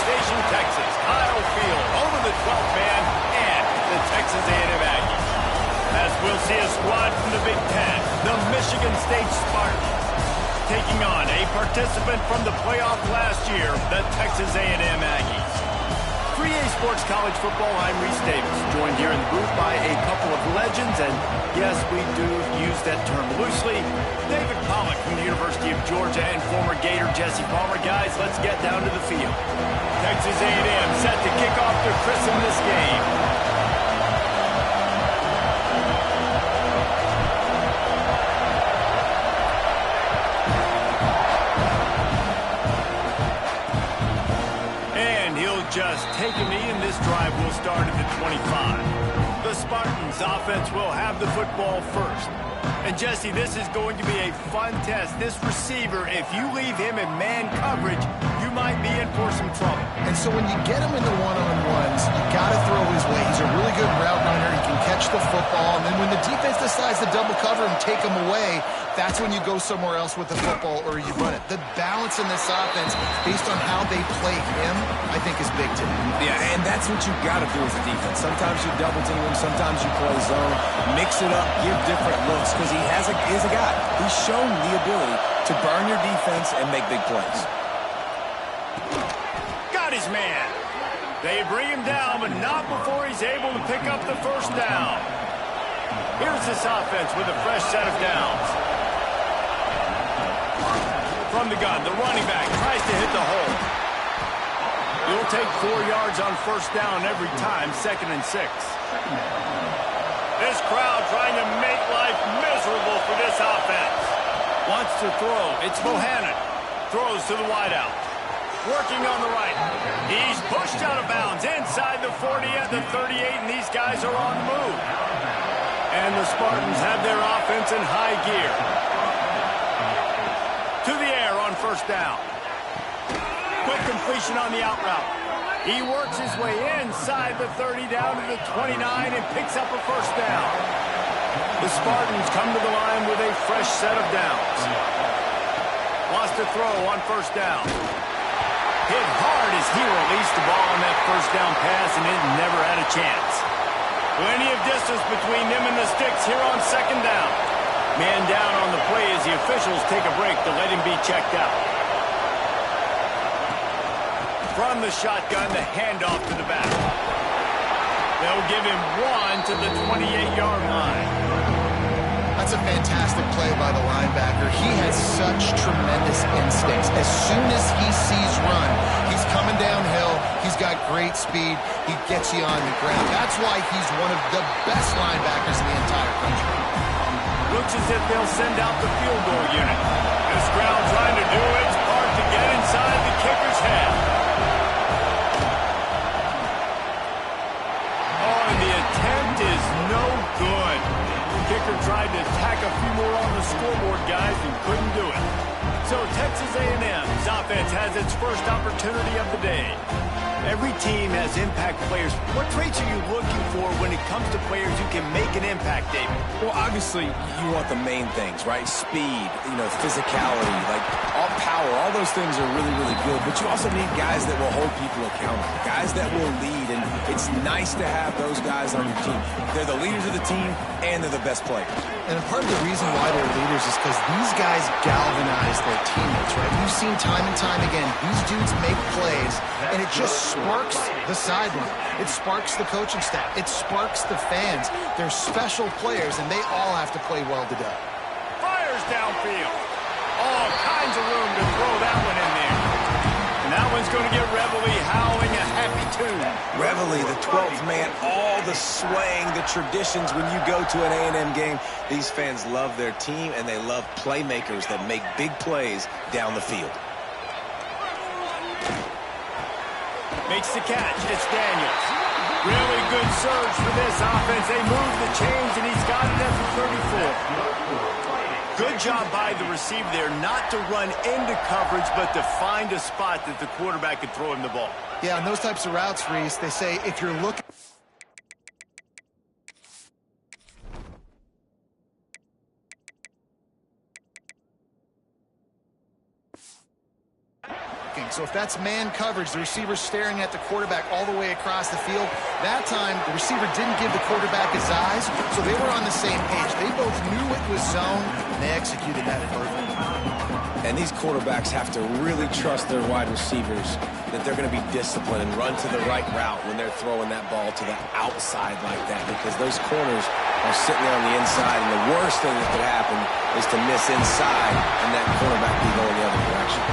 Station, Texas, Kyle Field, home of the 12th man and the Texas A&M Aggies. As we'll see a squad from the Big Ten, the Michigan State Spartans, taking on a participant from the playoff last year, the Texas A&M Aggies. For EA Sports College Football, I'm Reese Davis, joined here in the booth by a couple of legends, and yes, we do use that term loosely. David Pollack from the University of Georgia and former Gator Jesse Palmer. Guys, let's get down to the field. Texas A&M set to kick off their christen this game. Just take a knee, and this drive will start at the 25. The Spartans offense will have the football first. And Jesse, this is going to be a fun test. This receiver, if you leave him in man coverage, you might be in for some trouble. And so when you get him into one-on-ones, you got to throw his way. He's a really good route runner. He can catch the football. And then when the defense decides to double cover and take him away, that's when you go somewhere else with the football or you run it. The balance in this offense, based on how they play him, I think is big too. Yeah, and that's what you got to do as a defense. Sometimes you double team him, sometimes you play zone, mix it up, give different looks, because he is a guy. He's shown the ability to burn your defense and make big plays. Got his man. They bring him down, but not before he's able to pick up the first down. Here's this offense with a fresh set of downs. From the gun, the running back tries to hit the hole. You'll take 4 yards on first down every time, 2nd and 6. This crowd trying to make life miserable for this offense. Wants to throw. It's Bohannon. Throws to the wideout. Working on the right. He's pushed out of bounds inside the 40 at the 38, and these guys are on the move. And the Spartans have their offense in high gear. To the air on first down. Quick completion on the out route. He works his way inside the 30 down to the 29 and picks up a first down. The Spartans come to the line with a fresh set of downs. Wants to throw on first down. Hit hard as he released the ball on that first down pass, and it never had a chance. Plenty of distance between them and the sticks here on second down. Man down on the play as the officials take a break to let him be checked out. From the shotgun, the handoff to the back. They'll give him 1 to the 28-yard line. That's a fantastic play by the linebacker. He has such tremendous instincts. As soon as he sees run, he's coming downhill. He's got great speed. He gets you on the ground. That's why he's one of the best linebackers in the entire country. Looks as if they'll send out the field goal unit. This crowd trying to do its part to get inside the kicker's head. Oh, and the attempt is no good. The kicker tried to tack a few more on the scoreboard, guys, and couldn't do it. So Texas A&M's offense has its first opportunity of the day. Every team has impact players. What traits are you looking for when it comes to players who can make an impact, David? Well, obviously, you want the main things, right? Speed, physicality, like all power. All those things are really, really good. But you also need guys that will hold people accountable, guys that will lead. And it's nice to have those guys on your team. They're the leaders of the team, and they're the best players. And part of the reason why they're leaders is because these guys galvanize their teammates, right? You've seen time and time again, these dudes make plays, and it just sparks the sideline. It sparks the coaching staff. It sparks the fans. They're special players, and they all have to play well today. Fires downfield. All kinds of room to throw that one in there. And that one's going to get Reveille howling a happy tune. Reveille, the 12th man, all the swaying, the traditions when you go to an A&M game. These fans love their team, and they love playmakers that make big plays down the field. Makes the catch. It's Daniels. Really good surge for this offense. They move the chains, and he's got it at the 34. Good job by the receiver there not to run into coverage, but to find a spot that the quarterback could throw him the ball. Yeah, and those types of routes, Reese, they say if you're looking So if that's man coverage, the receiver's staring at the quarterback all the way across the field, that time the receiver didn't give the quarterback his eyes, so they were on the same page. They both knew it was zone, and they executed that perfectly. And these quarterbacks have to really trust their wide receivers that they're going to be disciplined and run to the right route when they're throwing that ball to the outside like that, because those corners are sitting there on the inside, and the worst thing that could happen is to miss inside and that quarterback be going the other direction.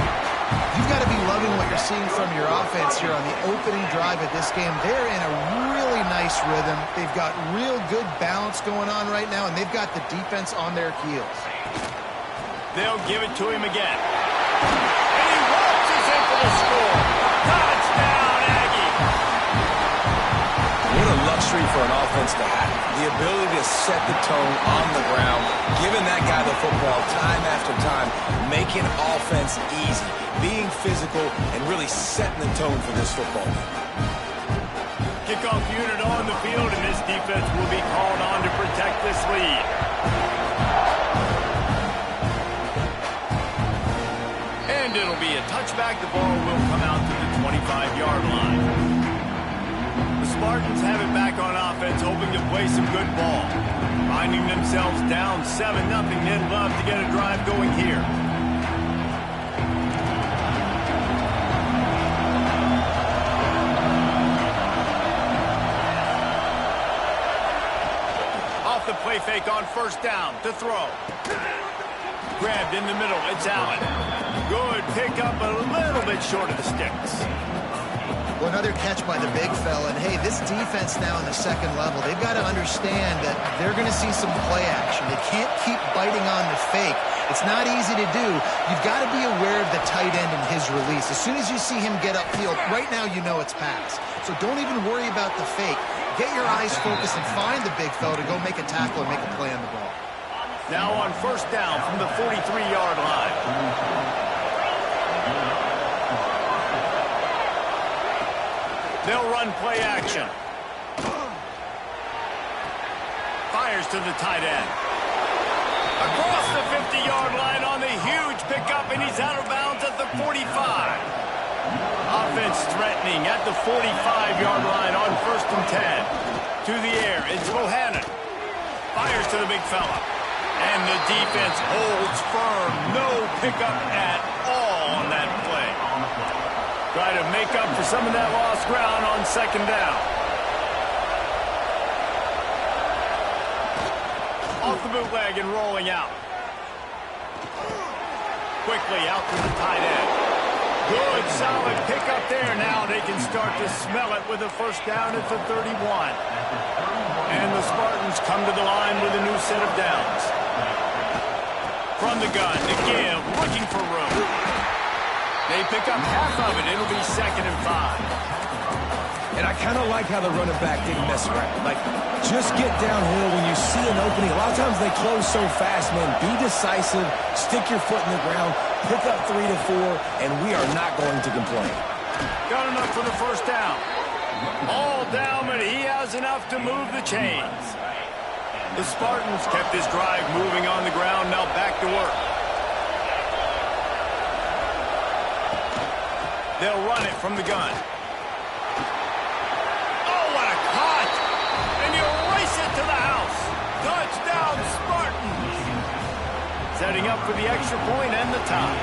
You've got to be loving what you're seeing from your offense here on the opening drive of this game. They're in a really nice rhythm. They've got real good balance going on right now, and they've got the defense on their heels. They'll give it to him again. And he waltzes in for the score. Touchdown, Aggie. What a luxury for an offense to have. The ability to set the tone on the ground, giving that guy the football time after time, making offense easy, being physical, and really setting the tone for this football. Kickoff unit on the field, and this defense will be called on to protect this lead. And it'll be a touchback. The ball will come out to the 25-yard line. The Spartans have it back on offense, hoping to play some good ball. Finding themselves down 7-0, they'd love to get a drive going here. Off the play fake on first down to throw. Grabbed in the middle, it's Allen. Good pickup, a little bit short of the sticks. Well, another catch by the big fella. And, hey, this defense now in the second level, they've got to understand that they're going to see some play action. They can't keep biting on the fake. It's not easy to do. You've got to be aware of the tight end and his release. As soon as you see him get upfield, right now you know it's pass. So don't even worry about the fake. Get your eyes focused and find the big fella to go make a tackle and make a play on the ball. Now on first down from the 43-yard line. They'll run play action. Fires to the tight end. Across the 50-yard line on the huge pickup, and he's out of bounds at the 45. Offense threatening at the 45-yard line on first and 10. To the air, it's Bohannon. Fires to the big fella. And the defense holds firm. No pickup at all on that play. Try to make up for some of that lost ground on second down. Off the bootleg and rolling out. Quickly out to the tight end. Good, solid pickup there. Now they can start to smell it with a first down at the 31. And the Spartans come to the line with a new set of downs. From the gun to give, looking for room. They pick up half of it. It'll be 2nd and 5. And I kind of like how the running back didn't mess around. Like, just get downhill when you see an opening. A lot of times they close so fast, man. Be decisive, stick your foot in the ground, pick up 3 to 4, and we are not going to complain. Got enough for the first down. All down, but he has enough to move the chains. The Spartans kept this drive moving on the ground. Now back to work. They'll run it from the gun. Oh, what a cut! And you race it to the house. Touchdown, Spartans! Setting up for the extra point and the tie.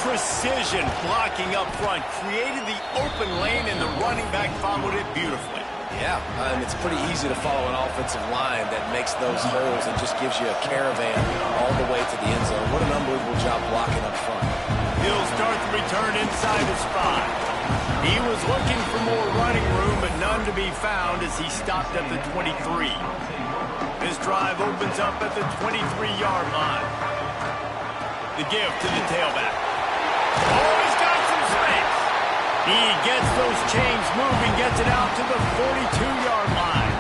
Precision blocking up front. Created the open lane, and the running back followed it beautifully. Yeah, it's pretty easy to follow an offensive line that makes those holes and just gives you a caravan all the way to the end zone. What an unbelievable job blocking up front. He'll start the return inside his 5. He was looking for more running room, but none to be found as he stopped at the 23. This drive opens up at the 23-yard line. The give to the tailback. Oh, he's got some space. He gets those chains moving, gets it out to the 42-yard line.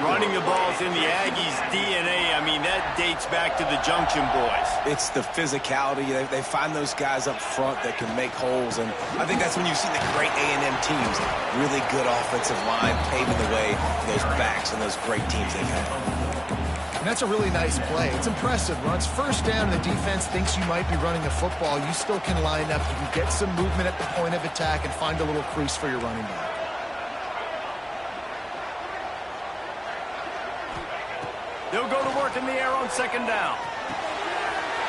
Running the ball's in the Aggies' DNA. I mean, that dates back to the Junction Boys. It's the physicality. They find those guys up front that can make holes, and I think that's when you've seen the great A&M teams. Really good offensive line paving the way for those backs and those great teams they've had. And that's a really nice play. It's impressive. Runs first down, and the defense thinks you might be running the football. You still can line up. You can get some movement at the point of attack and find a little crease for your running back. They'll go to work in the air on second down.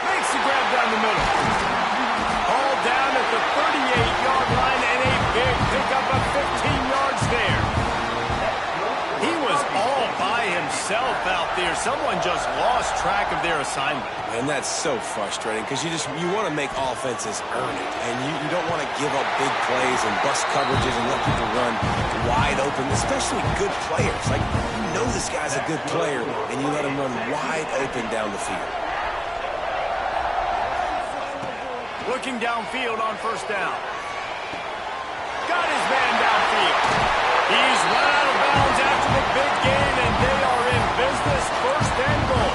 Makes the grab down the middle. All down at the 38-yard line, and a big pickup of 15 yards there. He was all by himself out there. Someone just lost track of their assignment. And that's so frustrating because you want to make offenses earn it. And you don't want to give up big plays and bust coverages and let people run wide open, especially good players. Like, you know this guy's a good player, and you let him run wide open down the field. Looking downfield on first down. Got his man downfield. He's run out of bounds after the big gain, and they are in business, first and goal.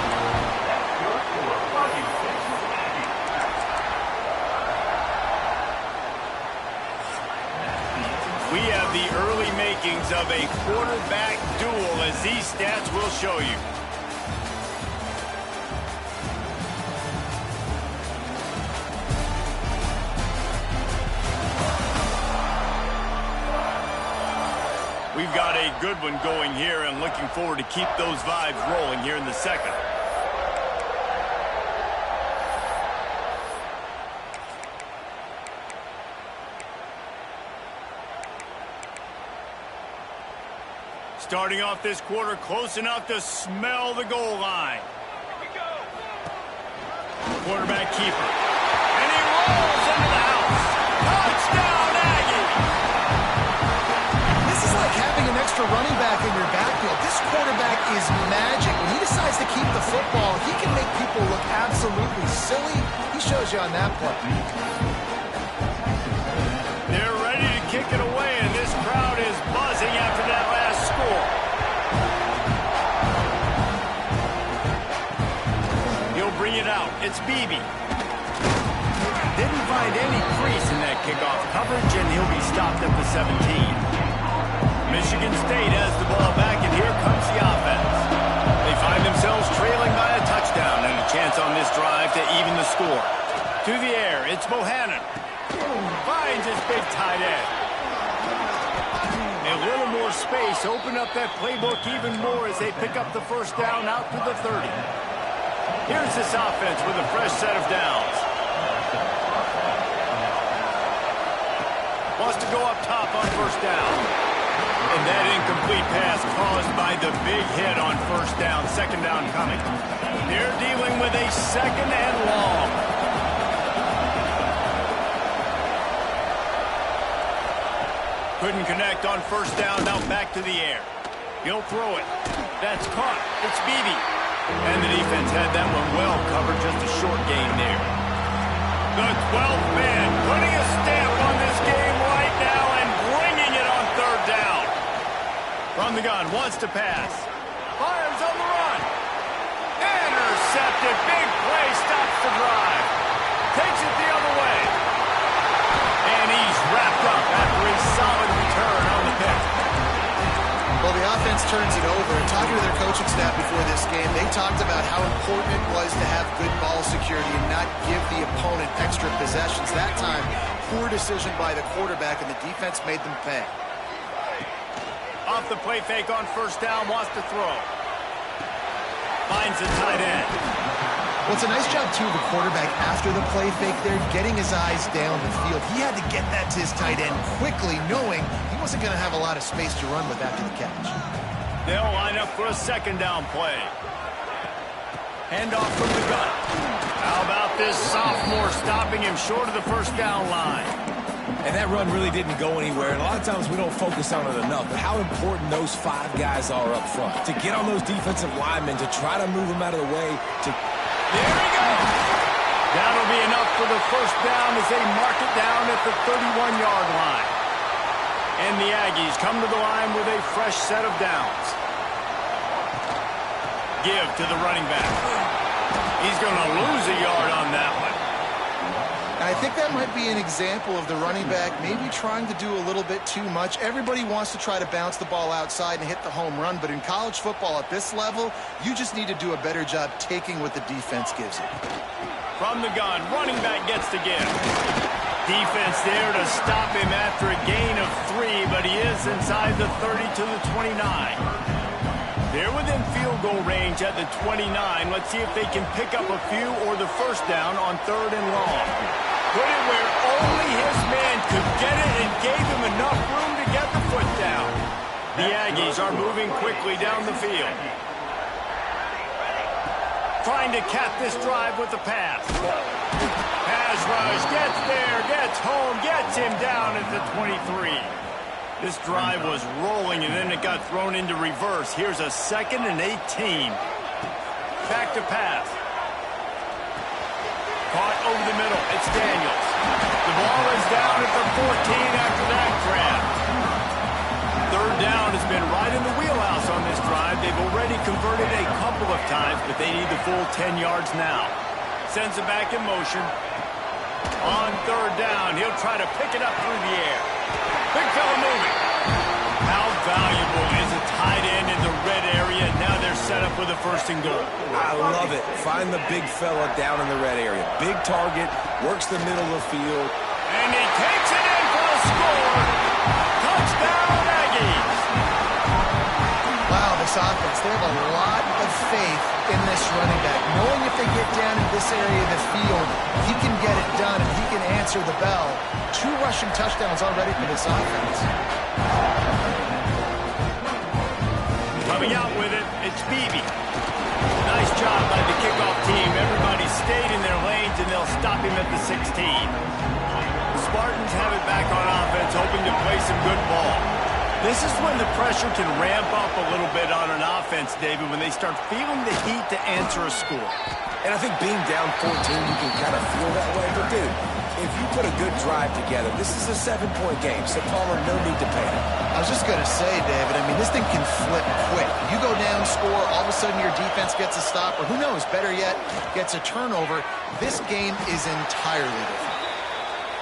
We have the early makings of a quarterback duel, as these stats will show you. We've got a good one going here, and looking forward to keep those vibes rolling here in the second. Starting off this quarter close enough to smell the goal line. Quarterback keeper. And he rolls into the house. Touchdown, Aggie! This is like having an extra running back in your backfield. This quarterback is magic. When he decides to keep the football, he can make people look absolutely silly. He shows you on that play. They're ready to kick it away, and this crowd is buzzing after that last score. He'll bring it out. It's Beebe. Didn't find any crease in that kickoff coverage, and he'll be stopped at the 17. Michigan State has the ball back, and here comes the offense. They find themselves trailing by a touchdown and a chance on this drive to even the score. To the air, it's Bohannon. Finds his big tight end. A little more space, open up that playbook even more as they pick up the first down out to the 30. Here's this offense with a fresh set of downs. Wants to go up top on first down. And that incomplete pass caused by the big hit on first down. Second down coming. They're dealing with a second and long. Couldn't connect on first down. Now back to the air. He'll throw it. That's caught. It's Beebe. And the defense had that one well covered. Just a short gain there. The 12th man putting a stamp on this game right now and bringing it on third down. From the gun, wants to pass. Fires on the run. Intercepted. Big play. Stops the drive. Takes it the other way. And he's wrapped up after a solid return on the pick. Well, the offense turns it over. And talking to their coaching staff before this game, they talked about how important it was to have good ball security and not give the opponent extra possessions. That time, poor decision by the quarterback, and the defense made them pay. Off the play fake on first down, wants to throw. Finds the tight end. Well, it's a nice job, too, of the quarterback after the play fake there, getting his eyes down the field. He had to get that to his tight end quickly, knowing he wasn't going to have a lot of space to run with after the catch. They'll line up for a second down play. Handoff from the gun. How about this sophomore stopping him short of the first down line? And that run really didn't go anywhere. And a lot of times we don't focus on it enough. But how important those 5 guys are up front. To get on those defensive linemen, to try to move them out of the way. There he goes. That'll be enough for the first down as they mark it down at the 31-yard line. And the Aggies come to the line with a fresh set of downs. Give to the running back. He's going to lose a yard on that one. And I think that might be an example of the running back maybe trying to do a little bit too much. Everybody wants to try to bounce the ball outside and hit the home run, but in college football at this level, you just need to do a better job taking what the defense gives you. From the gun, running back gets the give. Defense there to stop him after a gain of 3, but he is inside the 30 to the 29. They're within field goal range at the 29. Let's see if they can pick up a few or the first down on 3rd and long. Put it where only his man could get it and gave him enough room to get the foot down. The Aggies are moving quickly down the field. Trying to cap this drive with the pass. Pass rush, gets there, gets home, gets him down at the 23. This drive was rolling, and then it got thrown into reverse. Here's a 2nd and 18. Back to pass. Caught over the middle. It's Daniels. The ball is down at the 14 after that grab. 3rd down has been right in the wheelhouse on this drive. They've already converted a couple of times, but they need the full 10 yards now. Sends it back in motion. On 3rd down, he'll try to pick it up through the air. Big fella moving. How valuable is a tight end in the red area? Now they're set up with a 1st and goal. I love it. Find the big fella down in the red area. Big target, works the middle of the field. And he takes it in for a score. Touchdown, Aggies. Wow, this offense, they have a lot of faith in this running back. Knowing if they get down in this area of the field, he can get it done and he can answer the bell. 2 rushing touchdowns already for this offense. Coming out with it, it's Beebe. Nice job by the kickoff team. Everybody stayed in their lanes, and they'll stop him at the 16. The Spartans have it back on offense, hoping to play some good ball. This is when the pressure can ramp up a little bit on an offense, David, when they start feeling the heat to answer a score. And I think being down 14, you can kind of feel that way. But, dude, if you put a good drive together, this is a 7-point game. So, Palmer, no need to panic. I was just going to say, David, I mean, this thing can flip quick. You go down, score, all of a sudden your defense gets a stop, or who knows, better yet, gets a turnover. This game is entirely different.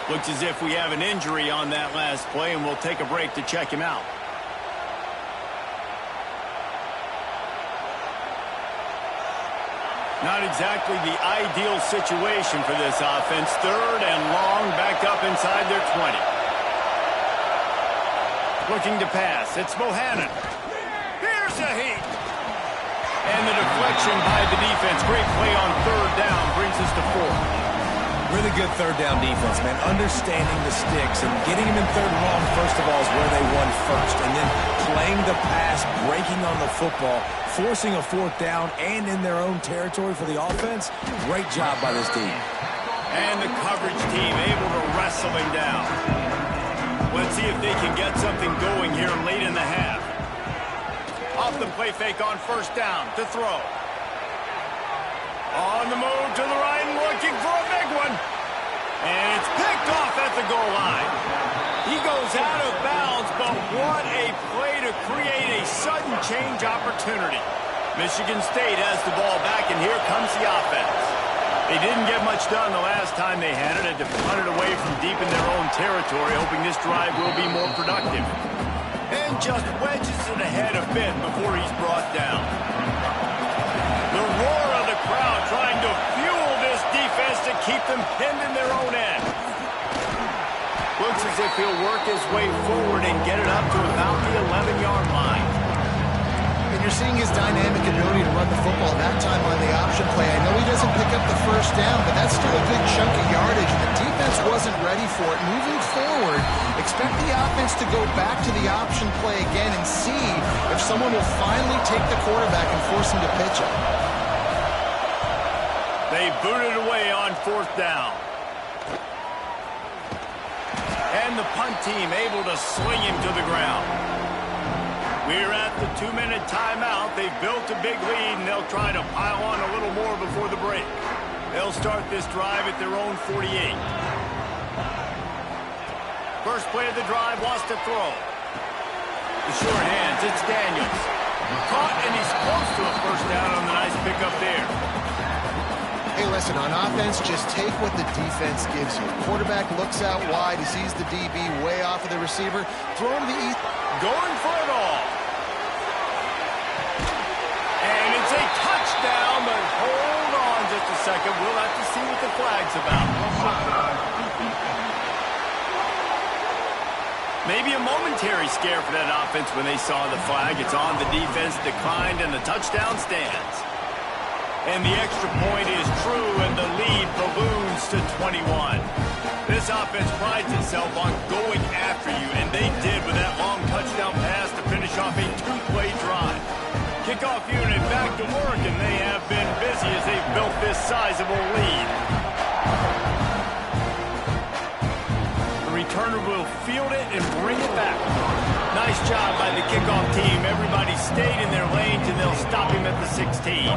Looks as if we have an injury on that last play, and we'll take a break to check him out. Not exactly the ideal situation for this offense. 3rd and long, back up inside their 20. Looking to pass. It's Bohannon. Here's a heat. And the deflection by the defense. Great play on 3rd down brings us to 4th. Really good 3rd down defense, man. Understanding the sticks and getting them in 3rd and long, first of all, is where they won first. And then playing the pass, breaking on the football, forcing a 4th down, and in their own territory for the offense. Great job by this team. And the coverage team able to wrestle him down. Let's see if they can get something going here late in the half. Off the play fake on 1st down to throw. On the move to the right and looking for a big one. And it's picked off at the goal line. He goes out of bounds, but what a play to create a sudden change opportunity. Michigan State has the ball back, and here comes the offense. They didn't get much done the last time they had it. Had to punt it away from deep in their own territory, hoping this drive will be more productive. And just wedges it ahead a bit before he's brought down. The roar of the crowd trying to fuel this defense to keep them pinned in their own end. Looks as if he'll work his way forward and get it up to about the 11-yard line. And you're seeing his dynamic ability to run the football that time on the option play. I know he doesn't pick up the 1st down, but that's still a good chunk of yardage, and the defense wasn't ready for it. Moving forward, expect the offense to go back to the option play again and see if someone will finally take the quarterback and force him to pitch it. They booted away on 4th down. And the punt team able to sling him to the ground. We're at the 2-minute timeout. They've built a big lead, and they'll try to pile on a little more before the break. They'll start this drive at their own 48. First play of the drive, wants to throw. The short hands, it's Daniels. Caught, and he's close to a 1st down on the nice pickup there. Hey, listen, on offense, just take what the defense gives you. Quarterback looks out wide. He sees the DB way off of the receiver. Throw him the east. Going for it all. And it's a touchdown, but hold on just a second. We'll have to see what the flag's about. Maybe a momentary scare for that offense when they saw the flag. It's on, the defense declined, and the touchdown stands. And the extra point is true, and the lead balloons to 21. This offense prides itself on going after you, and they did with that long touchdown pass to finish off a two-play drive. Kickoff unit back to work, and they have been busy as they've built this sizable lead. The returner will field it and bring it back. Nice job by the kickoff team. Everybody stayed in their lanes, and they'll stop him at the 16.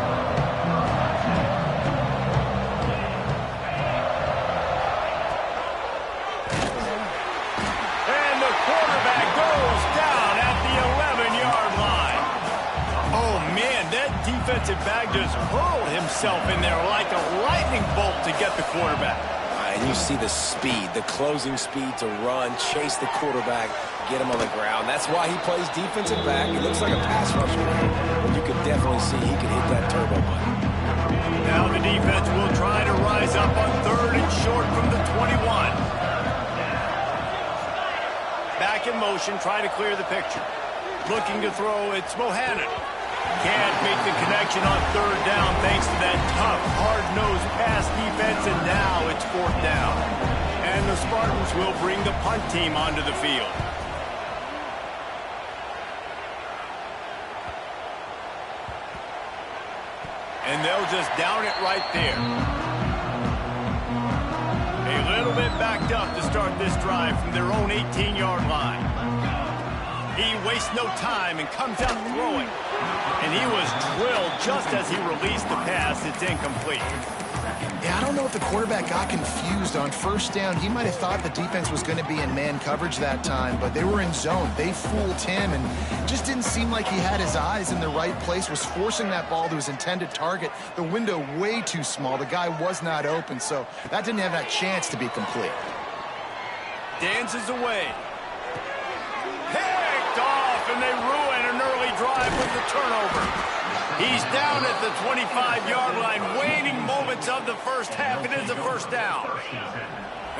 Defensive back just hurled himself in there like a lightning bolt to get the quarterback. And you see the speed, the closing speed to run, chase the quarterback, get him on the ground. That's why he plays defensive back. He looks like a pass rusher, but you can definitely see he can hit that turbo button. Now the defense will try to rise up on 3rd and short from the 21. Back in motion, trying to clear the picture. Looking to throw, it's Bohannon. Can't make the connection on 3rd down thanks to that tough, hard-nosed pass defense, and now it's 4th down. And the Spartans will bring the punt team onto the field. And they'll just down it right there. A little bit backed up to start this drive from their own 18-yard line. He wastes no time and comes out throwing. And he was drilled just as he released the pass. It's incomplete. Yeah, I don't know if the quarterback got confused on 1st down. He might have thought the defense was going to be in man coverage that time, but they were in zone. They fooled him and just didn't seem like he had his eyes in the right place, was forcing that ball to his intended target. The window way too small. The guy was not open, so that didn't have that chance to be complete. Dances away. Picked off, and they ruin an early drive with the turnover. He's down at the 25-yard line, waning moments of the first half. It is a 1st down.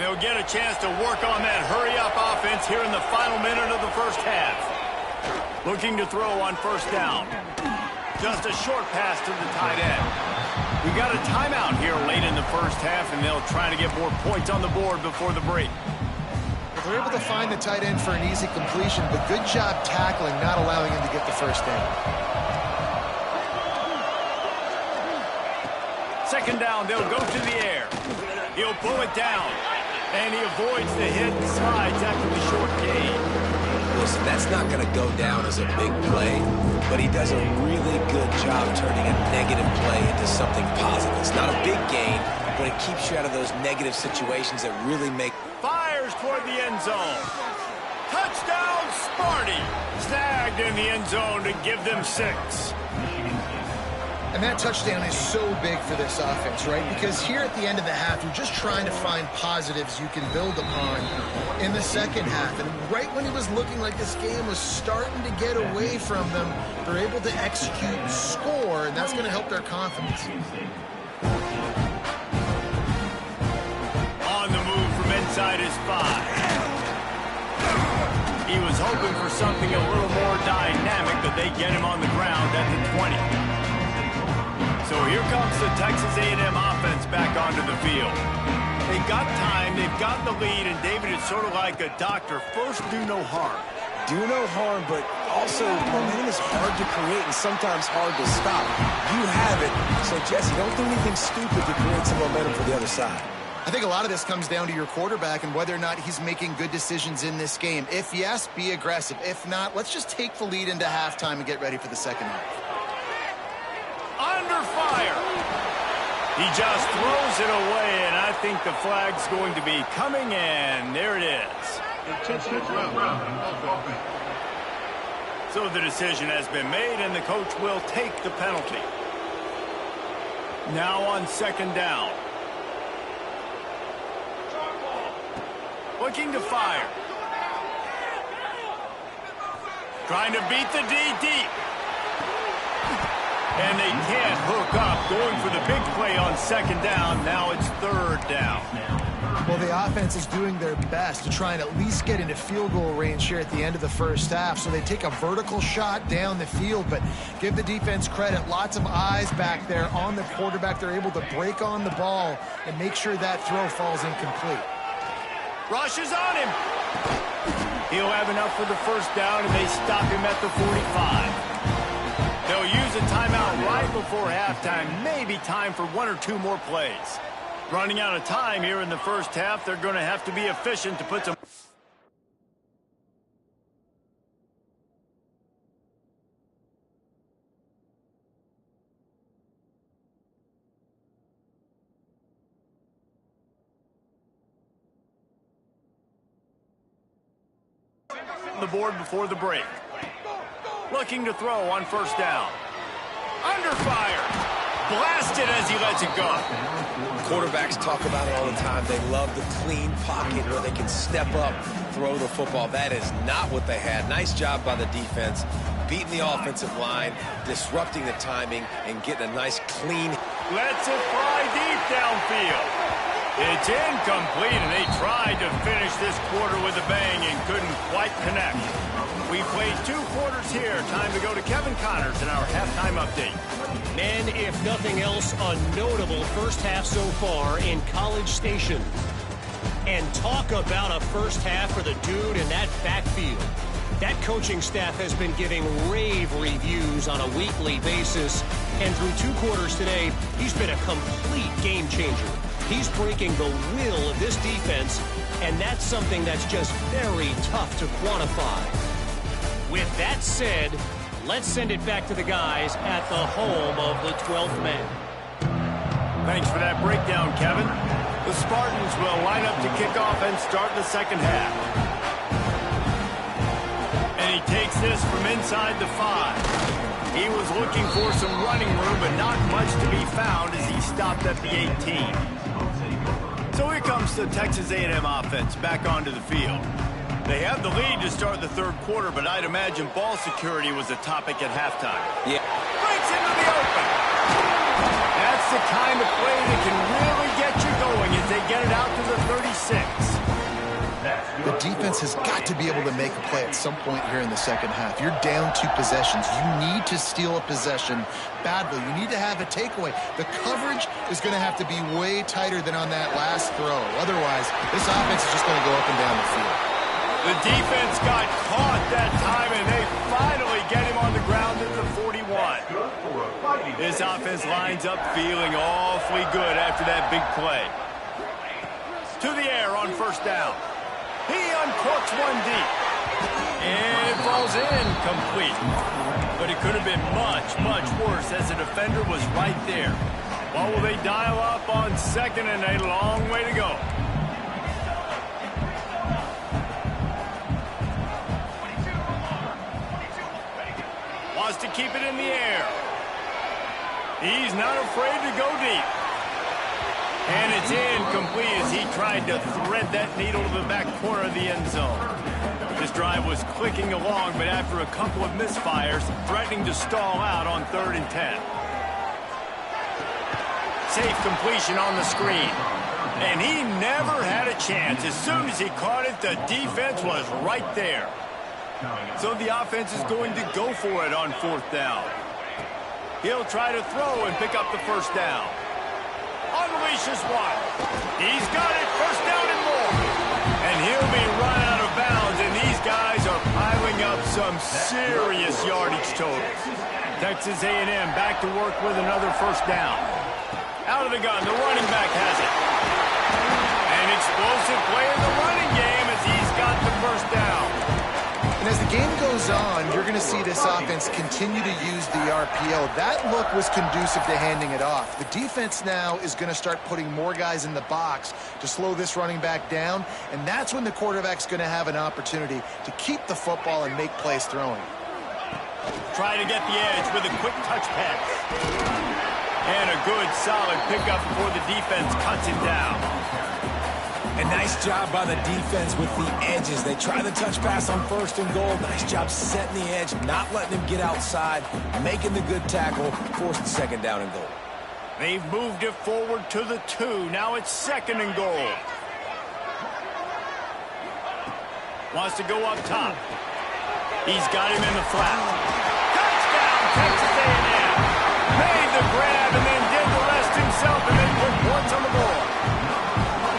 They'll get a chance to work on that hurry-up offense here in the final minute of the first half. Looking to throw on 1st down. Just a short pass to the tight end. We got a timeout here late in the first half, and they'll try to get more points on the board before the break. They're able to find the tight end for an easy completion, but good job tackling, not allowing him to get the 1st down. 2nd down, they'll go to the air. He'll pull it down, and he avoids the hit and slides after the short gain. Listen, that's not going to go down as a big play, but he does a really good job turning a negative play into something positive. It's not a big gain, but it keeps you out of those negative situations that really make... Fires toward the end zone. Touchdown, Sparty. Snagged in the end zone to give them 6. And that touchdown is so big for this offense, right? Because here at the end of the half, you're just trying to find positives you can build upon in the second half. And right when it was looking like this game was starting to get away from them, they're able to execute, score, and that's going to help their confidence. On the move from inside his 5. He was hoping for something a little more dynamic, but they get him on the ground at the 20. So here comes the Texas A&M offense back onto the field. They've got time, they've got the lead, and David is sort of like a doctor. First, do no harm. Do no harm, but also momentum is hard to create and sometimes hard to stop. You have it, so Jesse, don't do anything stupid to create some momentum for the other side. I think a lot of this comes down to your quarterback and whether or not he's making good decisions in this game. If yes, be aggressive. If not, let's just take the lead into halftime and get ready for the second half. Under fire. He just throws it away, and I think the flag's going to be coming in. There it is. So the decision has been made, and the coach will take the penalty. Now on second down. Looking to fire. Trying to beat the D deep. And they can't hook up. Going for the big play on second down. Now it's third down. Well, the offense is doing their best to try and at least get into field goal range here at the end of the first half. So they take a vertical shot down the field, but give the defense credit. Lots of eyes back there on the quarterback. They're able to break on the ball and make sure that throw falls incomplete. Rush is on him. He'll have enough for the first down, and they stop him at the 45. They'll use a timeout right before halftime. Maybe time for one or two more plays. Running out of time here in the first half. They're going to have to be efficient to put some... the board before the break. Looking to throw on first down. Under fire. Blasted as he lets it go. Quarterbacks talk about it all the time. They love the clean pocket where they can step up, throw the football. That is not what they had. Nice job by the defense, beating the offensive line, disrupting the timing, and getting a nice clean. Lets it fly deep downfield. It's incomplete, and they tried to finish this quarter with a bang and couldn't quite connect. We played 2 quarters here. Time to go to Kevin Connors in our halftime update. Men, if nothing else, a notable first half so far in College Station. And talk about a first half for the dude in that backfield. That coaching staff has been giving rave reviews on a weekly basis. And through 2 quarters today, he's been a complete game changer. He's breaking the will of this defense, and that's something that's just very tough to quantify. With that said, let's send it back to the guys at the home of the 12th man. Thanks for that breakdown, Kevin. The Spartans will line up to kick off and start the second half. And he takes this from inside the 5. He was looking for some running room, but not much to be found as he stopped at the 18. So here comes the Texas A&M offense back onto the field. They have the lead to start the third quarter, but I'd imagine ball security was a topic at halftime. Yeah. Breaks into the open. That's the kind of play that can really get you going as they get it out to the 36. The defense has got to be able to make a play at some point here in the second half. You're down 2 possessions. You need to steal a possession badly. You need to have a takeaway. The coverage is going to have to be way tighter than on that last throw. Otherwise, this offense is just going to go up and down the field. The defense got caught that time, and they finally get him on the ground at the 41. This offense lines up feeling awfully good after that big play. To the air on first down. He uncorks one deep. And it falls incomplete. But it could have been much, much worse as the defender was right there. What will they dial up on second, and a long way to go? Wants to keep it in the air. He's not afraid to go deep. And it's incomplete as he tried to thread that needle to the back corner of the end zone. This drive was clicking along, but after a couple of misfires, threatening to stall out on 3rd and 10. Safe completion on the screen. And he never had a chance. As soon as he caught it, the defense was right there. So the offense is going to go for it on 4th down. He'll try to throw and pick up the first down. Unleashes one. He's got it. First down and more. And he'll be run out of bounds, and these guys are piling up some serious yardage totals. Texas A&M back to work with another first down. Out of the gun, the running back has it. An explosive play in the running game as he's got the first down. And as the game goes on, you're going to see this offense continue to use the RPO. That look was conducive to handing it off. The defense now is going to start putting more guys in the box to slow this running back down, and that's when the quarterback's going to have an opportunity to keep the football and make plays throwing. Try to get the edge with a quick touch pass. And a good, solid pickup before the defense cuts him down. A nice job by the defense with the edges. They try the touch pass on 1st and goal. Nice job setting the edge, not letting him get outside, making the good tackle, forced the 2nd down and goal. They've moved it forward to the 2. Now it's 2nd and goal. Wants to go up top. He's got him in the flat. Touchdown, Texas A&M. Made the grab and then did the rest himself and then put points on the board.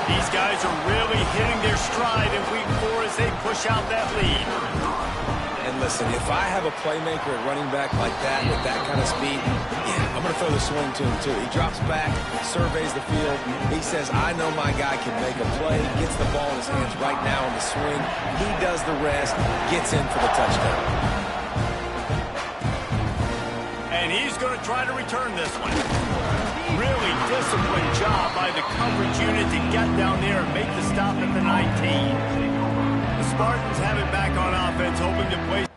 These guys are really hitting their stride in week 4 as they push out that lead. And listen, if I have a playmaker at running back like that with that kind of speed, yeah, I'm going to throw the swing to him too. He drops back, surveys the field. He says, I know my guy can make a play, gets the ball in his hands right now on the swing. He does the rest, gets in for the touchdown. And he's going to try to return this one. Really disciplined job by the coverage unit to get down there and make the stop at the 19. The Spartans have it back on offense, hoping to play.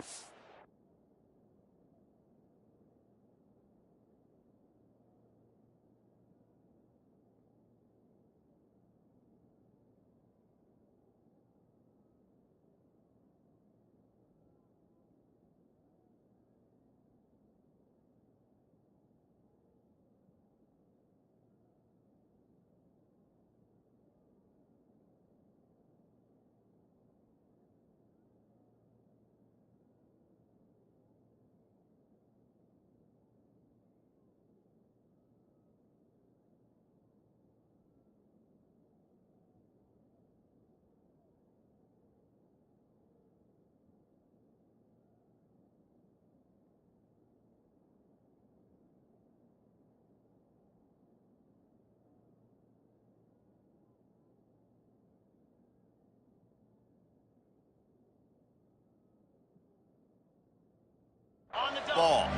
Ball.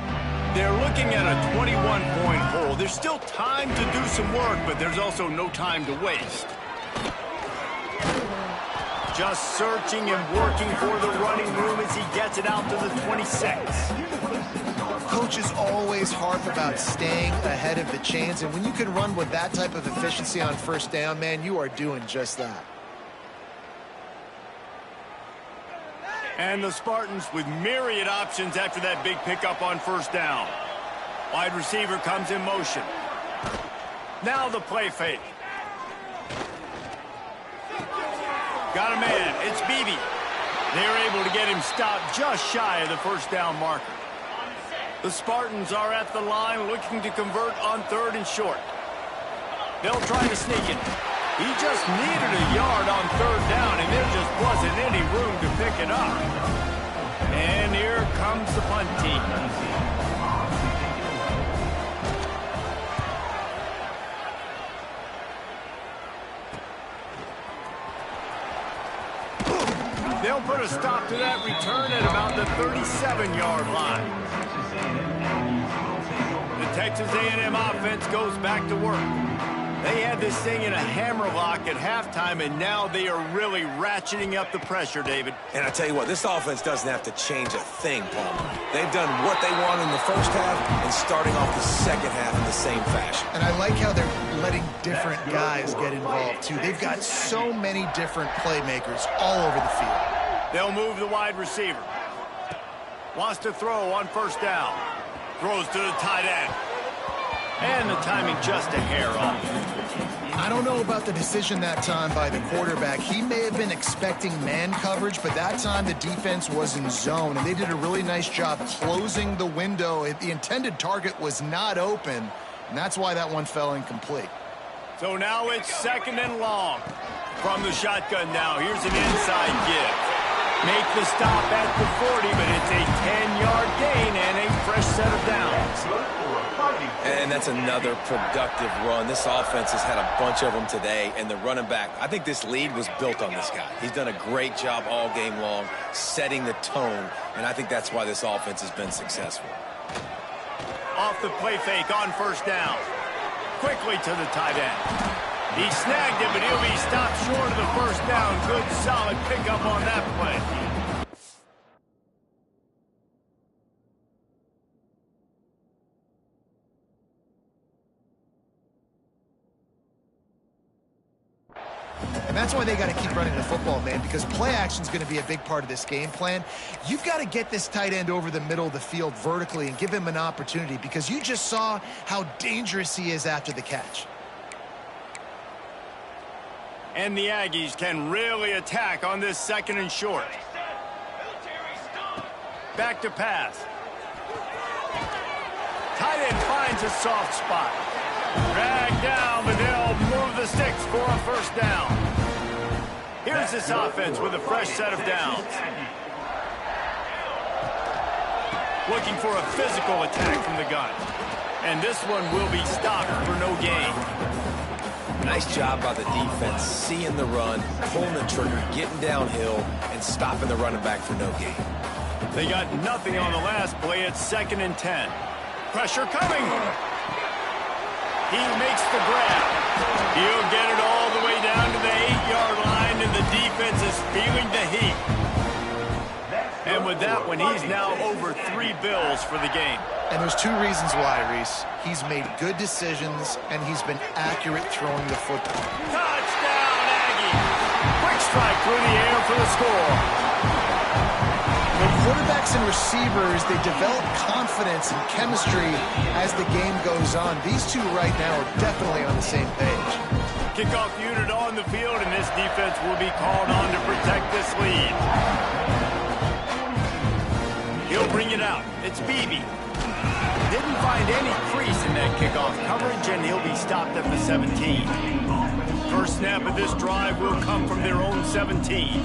They're looking at a 21-point hole. There's still time to do some work, but there's also no time to waste. Just searching and working for the running room as he gets it out to the 26. Coaches always harp about staying ahead of the chains, and when you can run with that type of efficiency on 1st down, man, you are doing just that. And the Spartans with myriad options after that big pickup on 1st down. Wide receiver comes in motion. Now the play fake. Got a man. It's Beebe. They're able to get him stopped just shy of the 1st down marker. The Spartans are at the line looking to convert on 3rd and short. They'll try to sneak it. He just needed a yard on 3rd down, and there just wasn't any room to pick it up. And here comes the punt team. They'll put a stop to that return at about the 37-yard line. The Texas A&M offense goes back to work. They had this thing in a hammerlock at halftime, and now they are really ratcheting up the pressure, David. And I tell you what, this offense doesn't have to change a thing, Palmer. They've done what they want in the 1st half and starting off the 2nd half in the same fashion. And I like how they're letting different guys get involved, too. They've got so many different playmakers all over the field. They'll move the wide receiver. Wants to throw on 1st down. Throws to the tight end. And the timing just a hair off. I don't know about the decision that time by the quarterback. He may have been expecting man coverage, but that time the defense was in zone, and they did a really nice job closing the window. The intended target was not open, and that's why that one fell incomplete. So now it's 2nd and long. From the shotgun now, here's an inside give. Make the stop at the 40, but it's a 10-yard gain and a fresh set of downs. And that's another productive run. This offense has had a bunch of them today, and the running back, I think this lead was built on this guy. He's done a great job all game long, setting the tone, and I think that's why this offense has been successful. Off the play fake on 1st down. Quickly to the tight end. He snagged it, but he'll be stopped short of the 1st down. Good, solid pickup on that play. That's why they got to keep running the football, man, because play action is going to be a big part of this game plan. You've got to get this tight end over the middle of the field vertically and give him an opportunity, because you just saw how dangerous he is after the catch. And the Aggies can really attack on this 2nd and short. Back to pass. Tight end finds a soft spot. Dragged down, but they'll move the sticks for a first down. Here's this offense with a fresh set of downs. Looking for a physical attack from the gun. And this one will be stopped for no gain. Nice job by the defense, seeing the run, pulling the trigger, getting downhill, and stopping the running back for no gain. They got nothing on the last play. It's 2nd and 10. Pressure coming. He makes the grab. He'll get it all the way down to the 8-yard line, and the defense is feeling the heat. And with that one, he's now over 3 bills for the game. And there's 2 reasons why, Reese. He's made good decisions, and he's been accurate throwing the football. Touchdown, Aggie! Quick strike through the air for the score. When quarterbacks and receivers, they develop confidence and chemistry as the game goes on. These two right now are definitely on the same page. Kickoff unit on the field, and this defense will be called on to protect this lead. He'll bring it out. It's Beebe. Didn't find any crease in that kickoff coverage, and he'll be stopped at the 17. First snap of this drive will come from their own 17.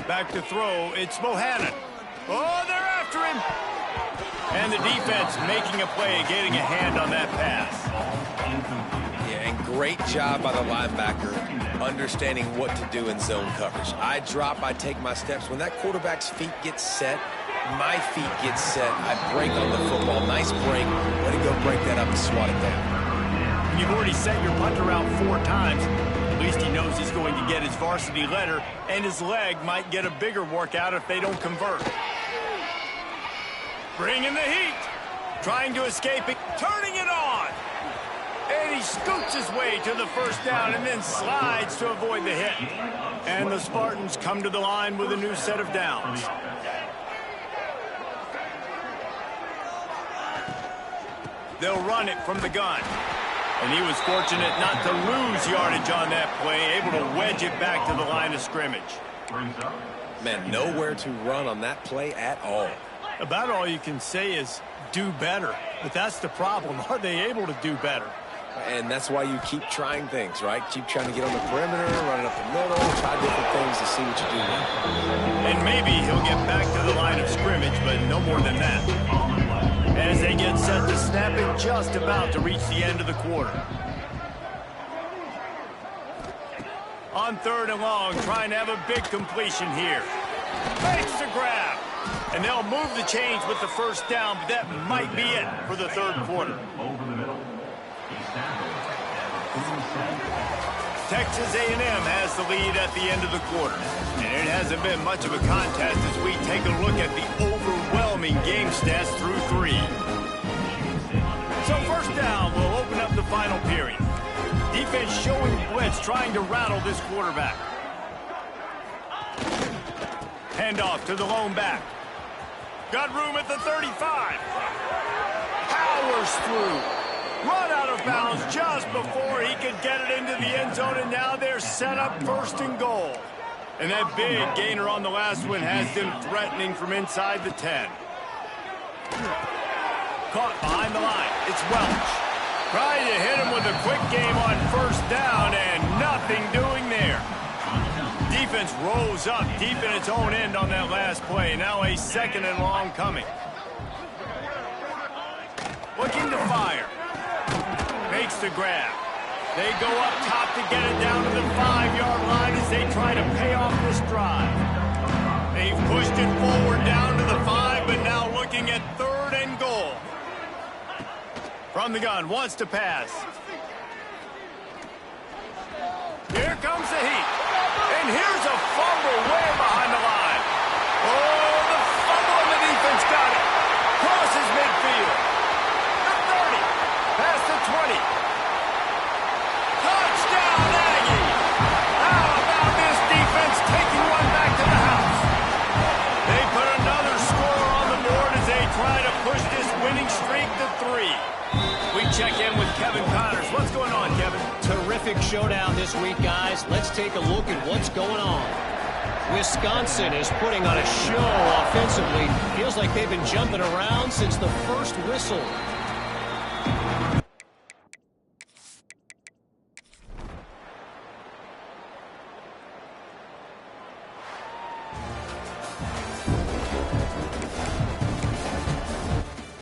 Back to throw, it's Bohannon. Oh, they're after him. And the defense making a play, getting a hand on that pass. Yeah, and great job by the linebacker understanding what to do in zone coverage. I drop, I take my steps. When that quarterback's feet get set, my feet get set. I break on the football. Nice break. Way to go break that up and swat it down. You've already set your punter out 4 times. At least he knows he's going to get his varsity letter, and his leg might get a bigger workout if they don't convert. Bringing the heat. Trying to escape it. Turning it on. And he scoots his way to the first down and then slides to avoid the hit. And the Spartans come to the line with a new set of downs. They'll run it from the gun. And he was fortunate not to lose yardage on that play, able to wedge it back to the line of scrimmage. Man, nowhere to run on that play at all. About all you can say is do better. But that's the problem. Are they able to do better? And that's why you keep trying things, right? Keep trying to get on the perimeter, running up the middle, try different things to see what you do now. And maybe he'll get back to the line of scrimmage, but no more than that. As they get set to snap it, just about to reach the end of the quarter. On 3rd and long, trying to have a big completion here. Makes the grab. And they'll move the chains with the first down, but that might be it for the 3rd quarter. Texas A&M has the lead at the end of the quarter. And it hasn't been much of a contest as we take a look at the overwhelming game stats through 3. So first down will open up the final period. Defense showing blitz, trying to rattle this quarterback. Handoff to the lone back. Got room at the 35. Powers through. Run out of bounds just before he could get it into the end zone, and now they're set up 1st and goal. And that big gainer on the last one has them threatening from inside the 10. Caught behind the line. It's Welch. Trying to hit him with a quick game on 1st down, and nothing doing there. Defense rolls up deep in its own end on that last play. Now a 2nd and long coming. Looking to fire. Makes the grab. They go up top to get it down to the 5-yard line as they try to pay off this drive. They've pushed it forward down to the 5, but now looking at 3rd and goal. From the gun, wants to pass. Here comes the heat. And here's a fumble way behind the line. Oh, the fumble, and the defense got it. Crosses midfield. The 30. Past the 20. Touchdown! to 3. We check in with Kevin Connors. What's going on, Kevin? Terrific showdown this week, guys. Let's take a look at what's going on. Wisconsin is putting on a show offensively. Feels like they've been jumping around since the first whistle.